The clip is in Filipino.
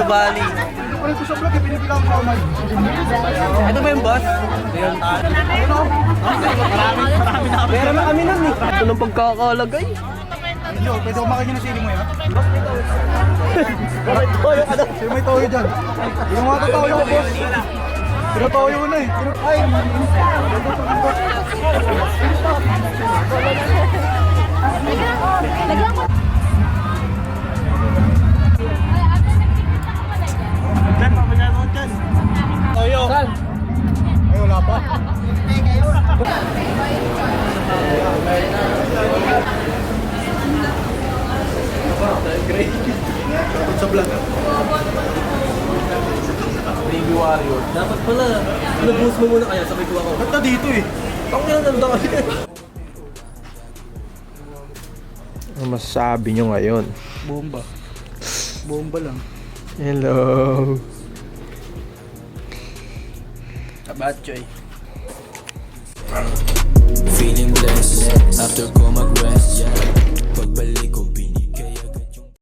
Bali. Ano ko sa vlog, pinipilang ko sa Ito ba yung boss? Ayun. Marami na kami. Meron na kami nun eh. Ito ng pagkakalagay. Yo, pwede ko makikita na sili mo yan? Bakit ko yung ano? Sino may toyo dyan? Yung mga toyo ko, boss. Pinotoyo ko na eh. Ay, Toyo. ay wala pa. Tapos sa vlog. Baby Warrior. Dapat pala, nag-boost mo muna kaya sabay ko ako. Ba't na dito eh? Ang yan, nandang kami. Ano masasabi nyo ngayon? Bomba. Bomba lang. Hello. Kabatchoy. Feeling blessed after